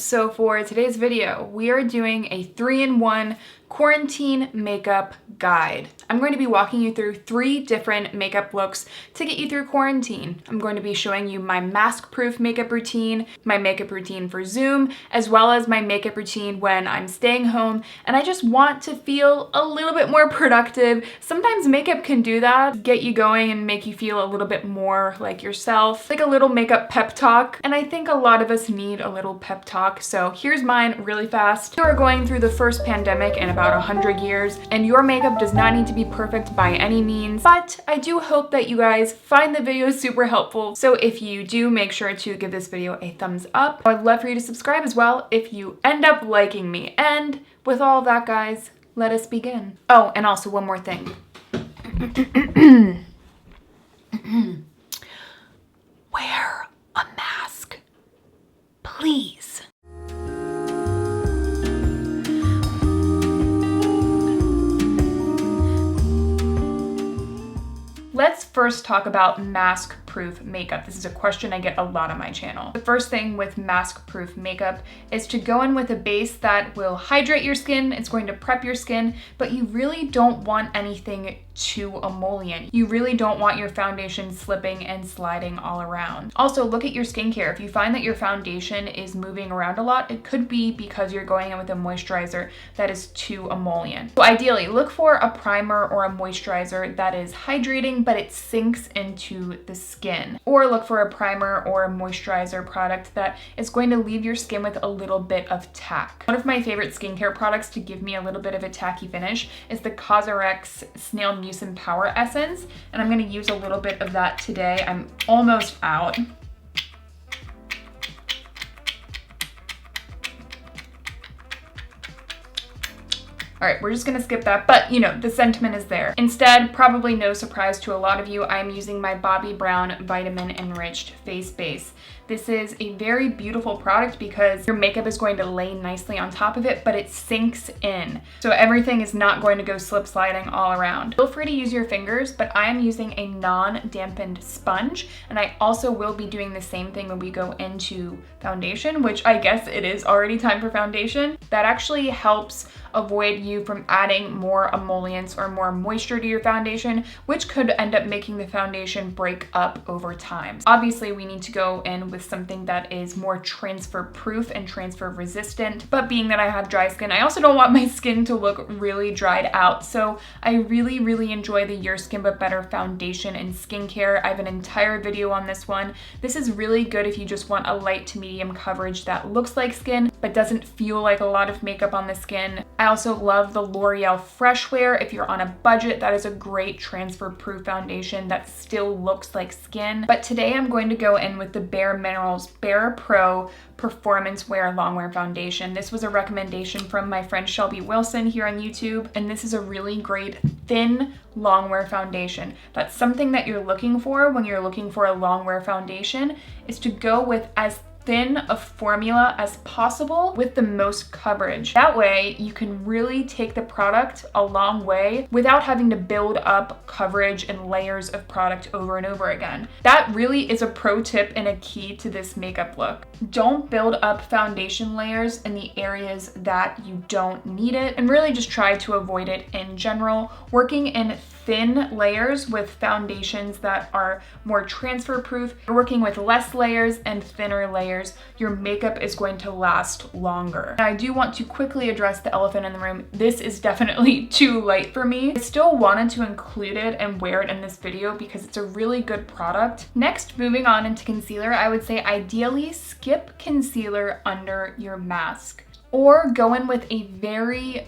So for today's video, we are doing a 3-in-1 quarantine makeup guide. I'm going to be walking you through 3 different makeup looks to get you through quarantine. I'm going to be showing you my mask-proof makeup routine, my makeup routine for Zoom, as well as my makeup routine when I'm staying home and I just want to feel a little bit more productive. Sometimes makeup can do that, get you going and make you feel a little bit more like yourself, like a little makeup pep talk. And I think a lot of us need a little pep talk. So here's mine really fast. You are going through the first pandemic in about 100 years, and your makeup does not need to be perfect by any means, but I do hope that you guys find the video super helpful. So if you do, make sure to give this video a thumbs up. I'd love for you to subscribe as well if you end up liking me. And with all that, guys, let us begin. Oh, and also one more thing. Wear a mask, please. Let's first talk about mask-proof makeup. This is a question I get a lot on my channel. The first thing with mask-proof makeup is to go in with a base that will hydrate your skin, it's going to prep your skin, but you really don't want anything too emollient. You really don't want your foundation slipping and sliding all around. Also, look at your skincare. If you find that your foundation is moving around a lot, it could be because you're going in with a moisturizer that is too emollient. So ideally, look for a primer or a moisturizer that is hydrating, but it sinks into the skin. Or look for a primer or a moisturizer product that is going to leave your skin with a little bit of tack. One of my favorite skincare products to give me a little bit of a tacky finish is the Kosas Snail Mucin Power Essence, and I'm going to use a little bit of that today. I'm almost out. All right, we're just gonna skip that, but you know, the sentiment is there. Instead, probably no surprise to a lot of you, I'm using my Bobbi Brown Vitamin Enriched Face Base. This is a very beautiful product because your makeup is going to lay nicely on top of it, but it sinks in. So everything is not going to go slip sliding all around. Feel free to use your fingers, but I am using a non-dampened sponge, and I also will be doing the same thing when we go into foundation, which I guess it is already time for foundation. That actually helps avoid you from adding more emollients or more moisture to your foundation, which could end up making the foundation break up over time. Obviously, we need to go in with something that is more transfer proof and transfer resistant, but being that I have dry skin, I also don't want my skin to look really dried out. So I really enjoy the Your Skin But Better foundation and skincare. I have an entire video on this one. This is really good if you just want a light to medium coverage that looks like skin, but doesn't feel like a lot of makeup on the skin. I also love the L'Oreal Fresh Wear. If you're on a budget, that is a great transfer proof foundation that still looks like skin. But today I'm going to go in with the Bare Minerals Bare Pro Performance Wear Longwear Foundation. This was a recommendation from my friend Shelby Wilson here on YouTube, and this is a really great thin longwear foundation. That's something that you're looking for when you're looking for a longwear foundation, is to go with as thin a formula as possible with the most coverage. That way you can really take the product a long way without having to build up coverage and layers of product over and over again. That really is a pro tip and a key to this makeup look. Don't build up foundation layers in the areas that you don't need it, and really just try to avoid it in general. Working in thin layers with foundations that are more transfer proof, working with less layers and thinner layers, your makeup is going to last longer. Now, I do want to quickly address the elephant in the room. This is definitely too light for me. I still wanted to include it and wear it in this video because it's a really good product. Next, moving on into concealer, I would say ideally skip concealer under your mask, or go in with a very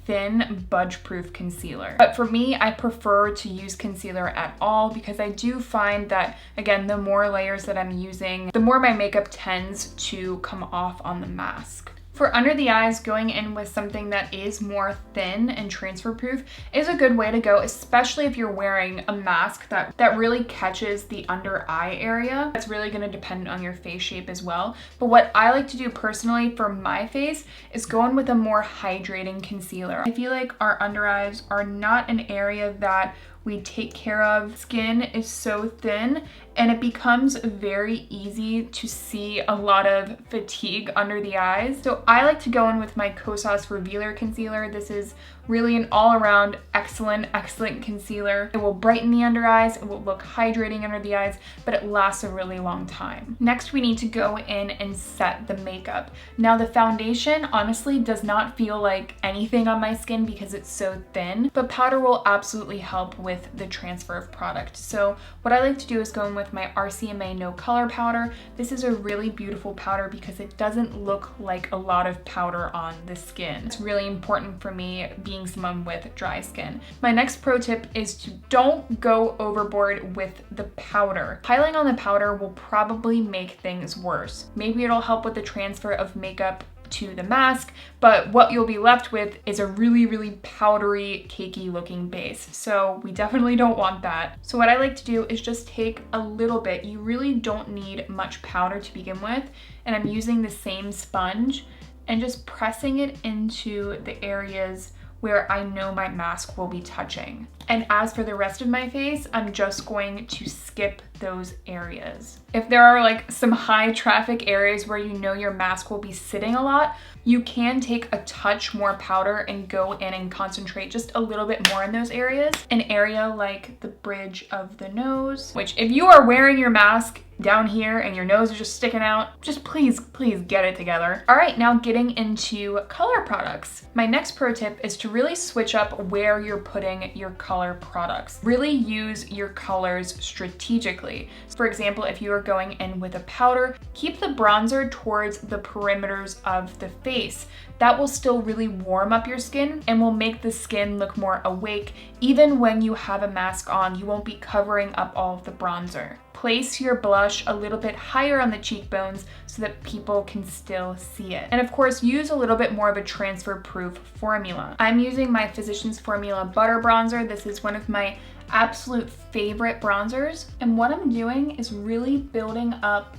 thin budge-proof concealer. But for me, I prefer to use concealer at all because I do find that, again, the more layers that I'm using, the more my makeup tends to come off on the mask. For under the eyes, going in with something that is more thin and transfer proof is a good way to go, especially if you're wearing a mask that really catches the under eye area. That's really going to depend on your face shape as well. But what I like to do personally for my face is go in with a more hydrating concealer. I feel like our under eyes are not an area that we take care of. Skin is so thin and it becomes very easy to see a lot of fatigue under the eyes. So I like to go in with my Kosas Revealer Concealer. This is really an all-around excellent concealer. It will brighten the under eyes, it will look hydrating under the eyes, but it lasts a really long time. Next, we need to go in and set the makeup. Now the foundation honestly does not feel like anything on my skin because it's so thin, but powder will absolutely help with the transfer of product. So what I like to do is go in with my RCMA No Color Powder. This is a really beautiful powder because it doesn't look like a lot of powder on the skin. It's really important for me being someone with dry skin. My next pro tip is to don't go overboard with the powder. Piling on the powder will probably make things worse. Maybe it'll help with the transfer of makeup to the mask, but what you'll be left with is a really powdery, cakey looking base. So we definitely don't want that. So what I like to do is just take a little bit. You really don't need much powder to begin with. And I'm using the same sponge and just pressing it into the areas where I know my mask will be touching. And as for the rest of my face, I'm just going to skip those areas. If there are like some high traffic areas where you know your mask will be sitting a lot, you can take a touch more powder and go in and concentrate just a little bit more in those areas. An area like the bridge of the nose, which if you are wearing your mask down here and your nose is just sticking out, just please get it together. All right, now getting into color products. My next pro tip is to really switch up where you're putting your color products. Really use your colors strategically. For example, if you are going in with a powder, keep the bronzer towards the perimeters of the face. That will still really warm up your skin and will make the skin look more awake. Even when you have a mask on, you won't be covering up all of the bronzer. Place your blush a little bit higher on the cheekbones so that people can still see it. And of course, use a little bit more of a transfer-proof formula. I'm using my Physicians Formula Butter Bronzer. This is one of my absolute favorite bronzers. And what I'm doing is really building up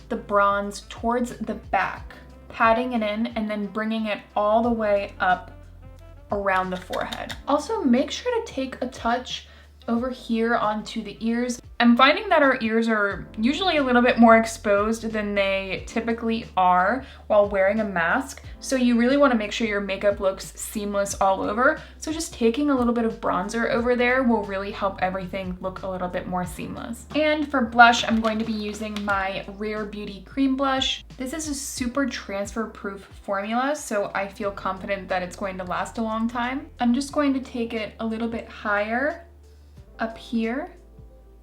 the bronze towards the back, patting it in and then bringing it all the way up around the forehead. Also, make sure to take a touch over here onto the ears. I'm finding that our ears are usually a little bit more exposed than they typically are while wearing a mask. So you really want to make sure your makeup looks seamless all over. So just taking a little bit of bronzer over there will really help everything look a little bit more seamless. And for blush, I'm going to be using my Rare Beauty Cream Blush. This is a super transfer-proof formula, so I feel confident that it's going to last a long time. I'm just going to take it a little bit higher up here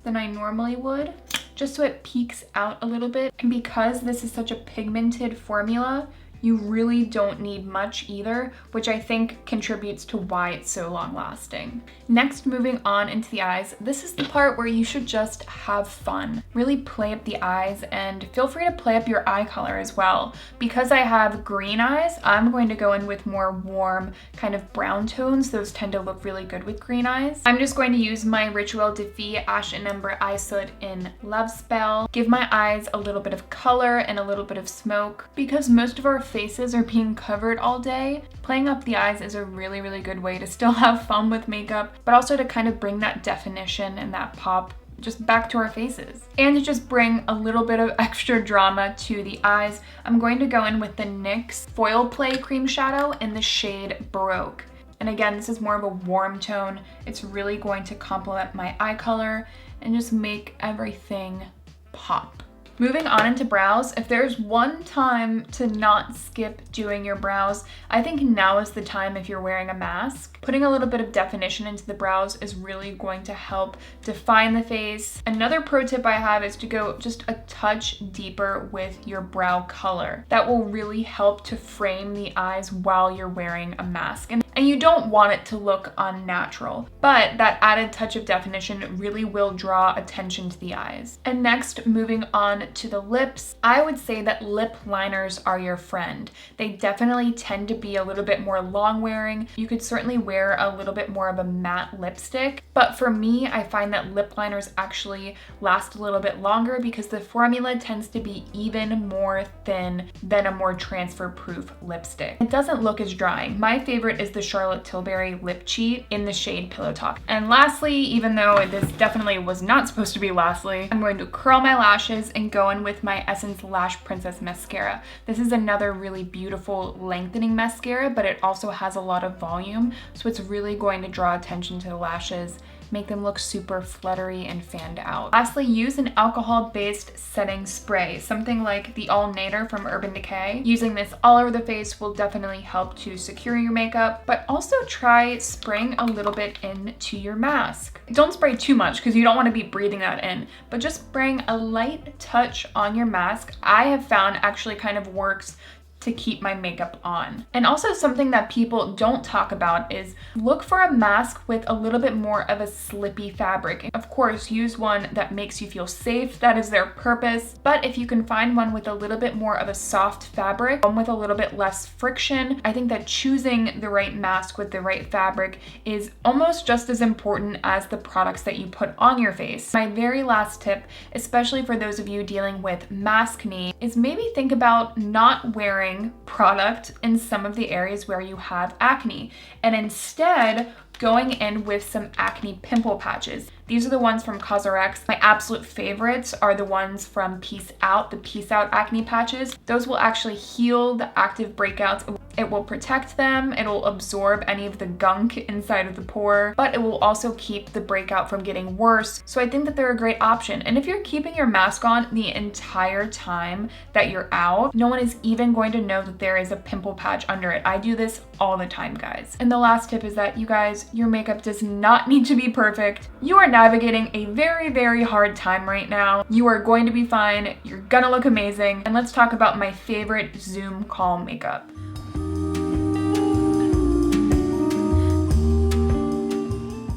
than I normally would, just so it peeks out a little bit. And because this is such a pigmented formula, you really don't need much either, which I think contributes to why it's so long lasting. Next, moving on into the eyes, this is the part where you should just have fun. Really play up the eyes and feel free to play up your eye color as well. Because I have green eyes, I'm going to go in with more warm kind of brown tones. Those tend to look really good with green eyes. I'm just going to use my Rituelle Decay Ash and Ember Eye Soot in Love Spell. Give my eyes a little bit of color and a little bit of smoke. Because most of our faces are being covered all day, playing up the eyes is a really good way to still have fun with makeup, but also to kind of bring that definition and that pop just back to our faces. And to just bring a little bit of extra drama to the eyes, I'm going to go in with the NYX Foil Play Cream Shadow in the shade Baroque. And again, this is more of a warm tone. It's really going to complement my eye color and just make everything pop. Moving on into brows, if there's one time to not skip doing your brows, I think now is the time if you're wearing a mask. Putting a little bit of definition into the brows is really going to help define the face. Another pro tip I have is to go just a touch deeper with your brow color. That will really help to frame the eyes while you're wearing a mask. And you don't want it to look unnatural, but that added touch of definition really will draw attention to the eyes. And next, moving on to the lips, I would say that lip liners are your friend. They definitely tend to be a little bit more long wearing. You could certainly wear a little bit more of a matte lipstick, but for me, I find that lip liners actually last a little bit longer because the formula tends to be even more thin than a more transfer proof lipstick. It doesn't look as drying. My favorite is the Charlotte Tilbury Lip Cheat in the shade Pillow Talk. And lastly, even though this definitely was not supposed to be lastly, I'm going to curl my lashes and go in with my Essence Lash Princess Mascara. This is another really beautiful lengthening mascara, but it also has a lot of volume, so it's really going to draw attention to the lashes, make them look super fluttery and fanned out. Lastly, use an alcohol-based setting spray, something like the All Nighter from Urban Decay. Using this all over the face will definitely help to secure your makeup, but also try spraying a little bit into your mask. Don't spray too much because you don't want to be breathing that in, but just spraying a light touch on your mask, I have found actually kind of works to keep my makeup on. And also something that people don't talk about is look for a mask with a little bit more of a slippy fabric. Of course, use one that makes you feel safe, that is their purpose, but if you can find one with a little bit more of a soft fabric, one with a little bit less friction, I think that choosing the right mask with the right fabric is almost just as important as the products that you put on your face. My very last tip, especially for those of you dealing with maskne, is maybe think about not wearing product in some of the areas where you have acne, and instead going in with some acne pimple patches. These are the ones from Kosas. My absolute favorites are the ones from Peace Out, the Peace Out acne patches. Those will actually heal the active breakouts. It will protect them, it'll absorb any of the gunk inside of the pore, but it will also keep the breakout from getting worse. So I think that they're a great option. And if you're keeping your mask on the entire time that you're out, no one is even going to know that there is a pimple patch under it. I do this all the time, guys. And the last tip is that, you guys, your makeup does not need to be perfect. You are navigating a very, very hard time right now. You are going to be fine. You're gonna look amazing. And let's talk about my favorite Zoom call makeup.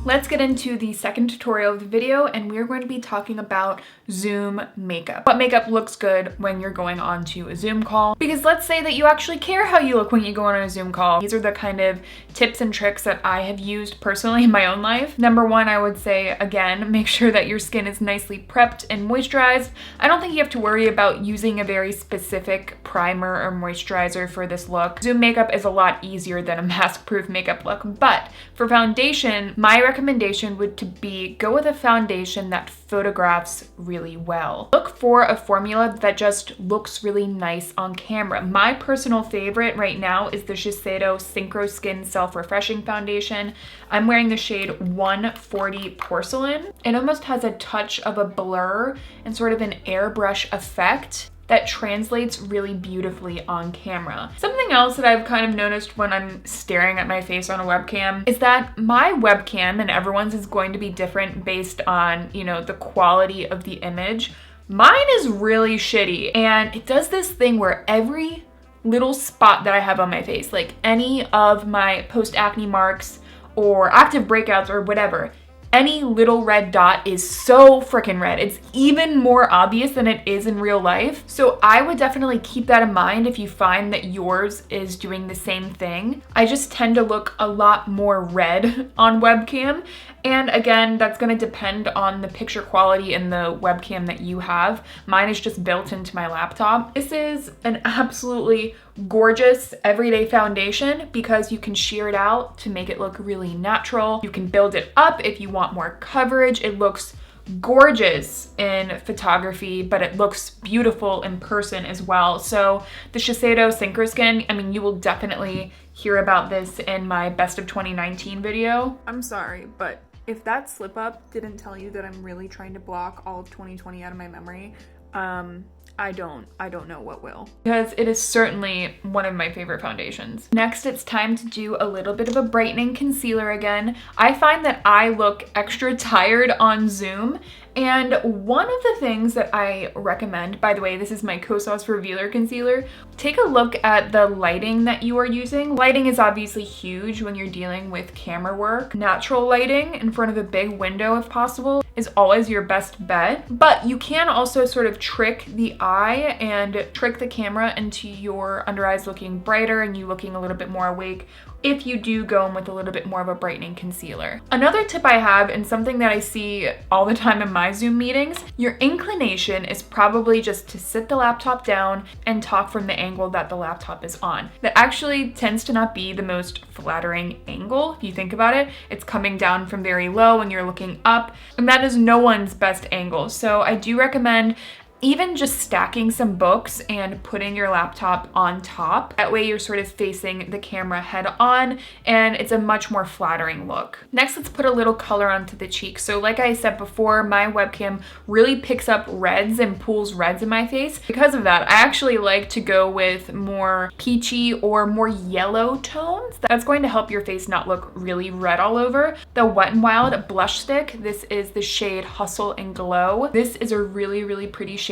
Let's get into the second tutorial of the video, and we're going to be talking about Zoom makeup. What makeup looks good when you're going on to a Zoom call? Because let's say that you actually care how you look when you go on a Zoom call. These are the kind of tips and tricks that I have used personally in my own life. Number one, I would say, again, make sure that your skin is nicely prepped and moisturized. I don't think you have to worry about using a very specific primer or moisturizer for this look. Zoom makeup is a lot easier than a mask-proof makeup look, but for foundation, my recommendation would be go with a foundation that photographs really well. Look for a formula that just looks really nice on camera. My personal favorite right now is the Shiseido Synchro Skin Self-Refreshing Foundation. I'm wearing the shade 140 Porcelain. It almost has a touch of a blur and sort of an airbrush effect that translates really beautifully on camera. Something else that I've kind of noticed when I'm staring at my face on a webcam is that my webcam, and everyone's, is going to be different based on, you know, the quality of the image. Mine is really shitty, and it does this thing where every little spot that I have on my face, like any of my post-acne marks or active breakouts or whatever, any little red dot is so freaking red. It's even more obvious than it is in real life. So I would definitely keep that in mind if you find that yours is doing the same thing. I just tend to look a lot more red on webcam. And again, that's gonna depend on the picture quality and the webcam that you have. Mine is just built into my laptop. This is an absolutely gorgeous everyday foundation because you can sheer it out to make it look really natural. You can build it up if you want more coverage. It looks gorgeous in photography, but it looks beautiful in person as well. So the Shiseido Synchro Skin, I mean, you will definitely hear about this in my best of 2019 video. I'm sorry, but if that slip up didn't tell you that I'm really trying to block all of 2020 out of my memory, I don't know what will. Because it is certainly one of my favorite foundations. Next, it's time to do a little bit of a brightening concealer again. I find that I look extra tired on Zoom, and one of the things that I recommend, by the way, this is my Kosas Revealer Concealer, take a look at the lighting that you are using. Lighting is obviously huge when you're dealing with camera work. Natural lighting in front of a big window, if possible, is always your best bet. But you can also sort of trick the eye and trick the camera into your under eyes looking brighter and you looking a little bit more awake if you do go in with a little bit more of a brightening concealer. Another tip I have, and something that I see all the time in my Zoom meetings, your inclination is probably just to sit the laptop down and talk from the angle that the laptop is on. That actually tends to not be the most flattering angle if you think about it. It's coming down from very low and you're looking up, and that is no one's best angle. So I do recommend even just stacking some books and putting your laptop on top. That way you're sort of facing the camera head on and it's a much more flattering look. Next, let's put a little color onto the cheek. So like I said before, my webcam really picks up reds and pulls reds in my face. Because of that, I actually like to go with more peachy or more yellow tones. That's going to help your face not look really red all over. The Wet n Wild blush stick, this is the shade Hustle and Glow. This is a really, really pretty shade.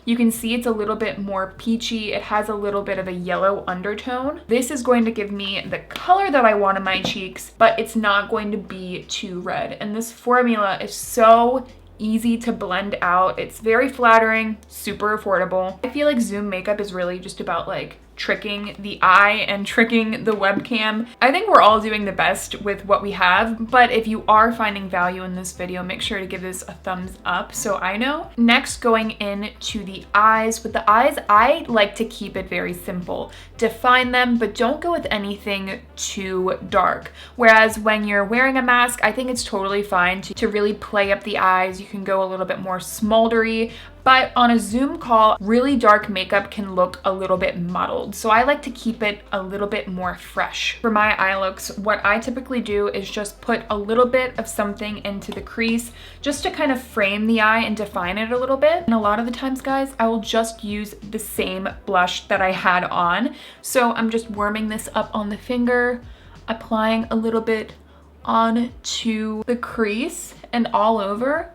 You can see it's a little bit more peachy. It has a little bit of a yellow undertone. This is going to give me the color that I want in my cheeks, but it's not going to be too red. And this formula is so easy to blend out. It's very flattering, super affordable. I feel like Zoom makeup is really just about like tricking the eye and tricking the webcam. I think we're all doing the best with what we have, but if you are finding value in this video, make sure to give this a thumbs up so I know. Next, going into the eyes. With the eyes, I like to keep it very simple. Define them, but don't go with anything too dark. Whereas when you're wearing a mask, I think it's totally fine to really play up the eyes. You can go a little bit more smoldery, but on a Zoom call, really dark makeup can look a little bit muddled. So I like to keep it a little bit more fresh. For my eye looks, what I typically do is just put a little bit of something into the crease just to kind of frame the eye and define it a little bit. And a lot of the times, guys, I will just use the same blush that I had on. So I'm just warming this up on the finger, applying a little bit onto the crease and all over.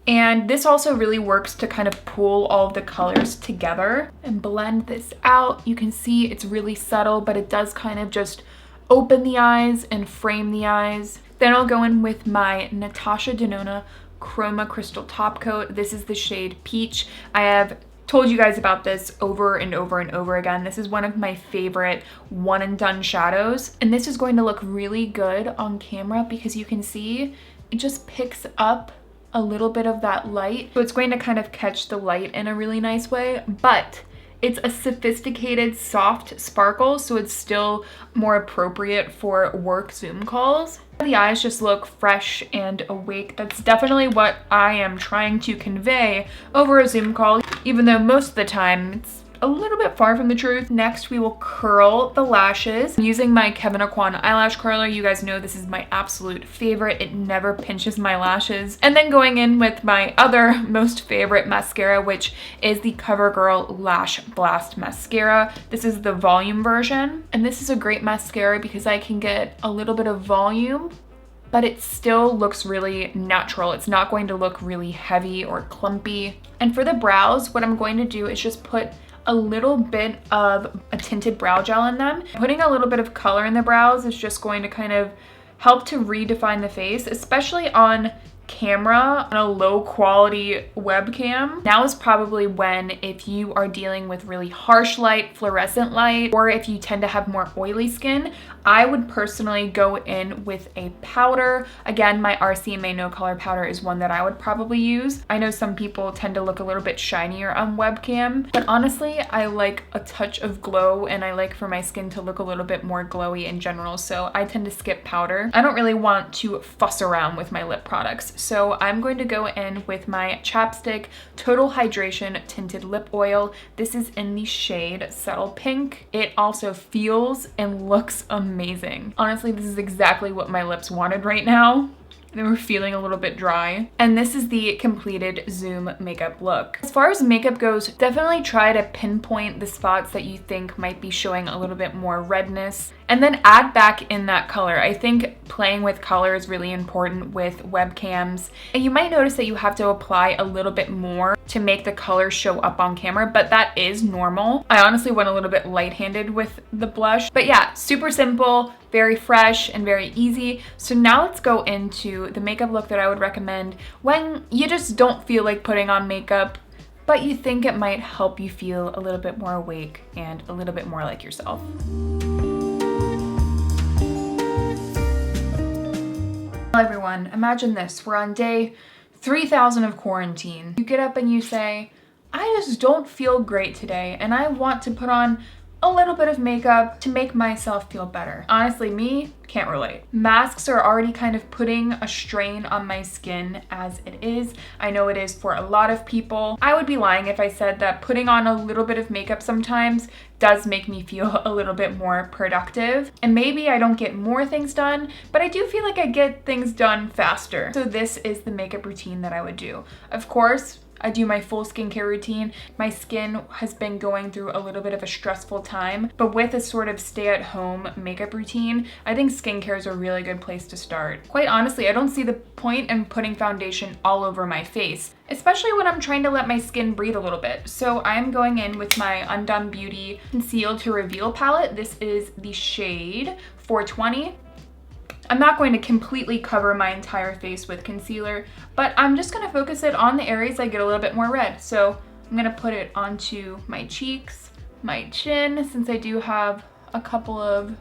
And this also really works to kind of pull all of the colors together and blend this out. You can see it's really subtle, but it does kind of just open the eyes and frame the eyes. Then I'll go in with my Natasha Denona Chroma Crystal Top Coat. This is the shade Peach. I have told you guys about this over and over and over again. This is one of my favorite one and done shadows. And this is going to look really good on camera because you can see it just picks up a little bit of that light. So it's going to kind of catch the light in a really nice way, but it's a sophisticated, soft sparkle, so it's still more appropriate for work Zoom calls. The eyes just look fresh and awake. That's definitely what I am trying to convey over a Zoom call, even though most of the time it's a little bit far from the truth. Next, we will curl the lashes. I'm using my Kevyn Aucoin eyelash curler. You guys know this is my absolute favorite. It never pinches my lashes. And then going in with my other most favorite mascara, which is the CoverGirl Lash Blast Mascara. This is the volume version. And this is a great mascara because I can get a little bit of volume, but it still looks really natural. It's not going to look really heavy or clumpy. And for the brows, what I'm going to do is just put a little bit of a tinted brow gel in them. Putting a little bit of color in the brows is just going to kind of help to redefine the face, especially on camera on a low quality webcam. Now is probably when, if you are dealing with really harsh light, fluorescent light, or if you tend to have more oily skin, I would personally go in with a powder. Again, my RCMA no color powder is one that I would probably use. I know some people tend to look a little bit shinier on webcam, but honestly, I like a touch of glow and I like for my skin to look a little bit more glowy in general, so I tend to skip powder. I don't really want to fuss around with my lip products, so I'm going to go in with my Chapstick Total Hydration Tinted Lip Oil. This is in the shade Subtle Pink. It also feels and looks amazing. Honestly, this is exactly what my lips wanted right now. They were feeling a little bit dry. And this is the completed Zoom makeup look. As far as makeup goes, definitely try to pinpoint the spots that you think might be showing a little bit more redness, and then add back in that color. I think playing with color is really important with webcams. And you might notice that you have to apply a little bit more to make the color show up on camera, but that is normal. I honestly went a little bit light-handed with the blush. But yeah, super simple, very fresh, and very easy. So now let's go into the makeup look that I would recommend when you just don't feel like putting on makeup, but you think it might help you feel a little bit more awake and a little bit more like yourself. Everyone, imagine this. We're on day 3,000 of quarantine. You get up and you say, I just don't feel great today and I want to put on a little bit of makeup to make myself feel better. Honestly, me, can't relate. Masks are already kind of putting a strain on my skin as it is. I know it is for a lot of people. I would be lying if I said that putting on a little bit of makeup sometimes does make me feel a little bit more productive. And maybe I don't get more things done, but I do feel like I get things done faster. So this is the makeup routine that I would do. Of course, I do my full skincare routine. My skin has been going through a little bit of a stressful time, but with a sort of stay-at-home makeup routine, I think skincare is a really good place to start. Quite honestly, I don't see the point in putting foundation all over my face, especially when I'm trying to let my skin breathe a little bit. So I'm going in with my Undone Beauty Conceal to Reveal palette. This is the shade 420. I'm not going to completely cover my entire face with concealer, but I'm just gonna focus it on the areas I get a little bit more red. So I'm gonna put it onto my cheeks, my chin, since I do have a couple of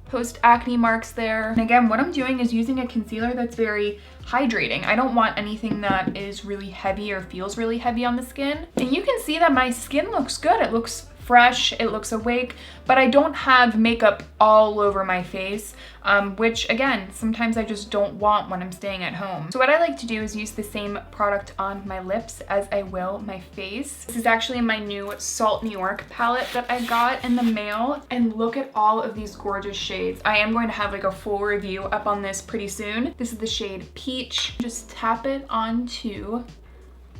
post-acne marks there. And again, what I'm doing is using a concealer that's very hydrating. I don't want anything that is really heavy or feels really heavy on the skin. And you can see that my skin looks good. It looks fresh, it looks awake, but I don't have makeup all over my face, which again, sometimes I just don't want when I'm staying at home. So what I like to do is use the same product on my lips as I will my face. This is actually my new Salt New York palette that I got in the mail, and look at all of these gorgeous shades. I am going to have like a full review up on this pretty soon. This is the shade Peach. Just tap it onto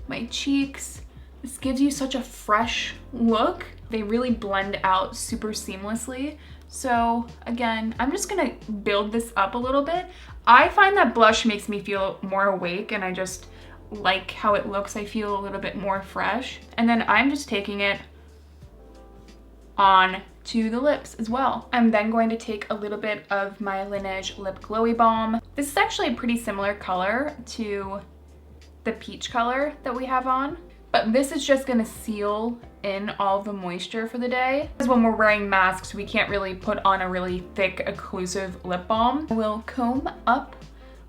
my cheeks. This gives you such a fresh look. They really blend out super seamlessly. So again, I'm just gonna build this up a little bit. I find that blush makes me feel more awake and I just like how it looks. I feel a little bit more fresh. And then I'm just taking it on to the lips as well. I'm then going to take a little bit of my Laneige Lip Glowy Balm. This is actually a pretty similar color to the peach color that we have on. But this is just gonna seal in all the moisture for the day. Because when we're wearing masks, we can't really put on a really thick, occlusive lip balm. I will comb up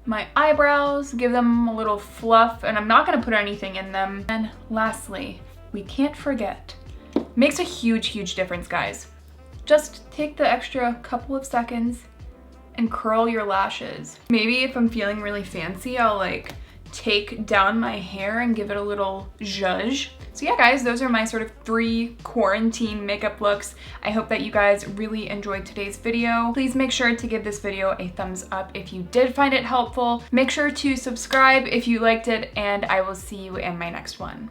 my eyebrows, give them a little fluff, and I'm not gonna put anything in them. And lastly, we can't forget, makes a huge, huge difference, guys. Just take the extra couple of seconds and curl your lashes. Maybe if I'm feeling really fancy, I'll like take down my hair and give it a little zhuzh. So yeah, guys, those are my sort of 3 quarantine makeup looks. I hope that you guys really enjoyed today's video. Please make sure to give this video a thumbs up if you did find it helpful. Make sure to subscribe if you liked it, and I will see you in my next one.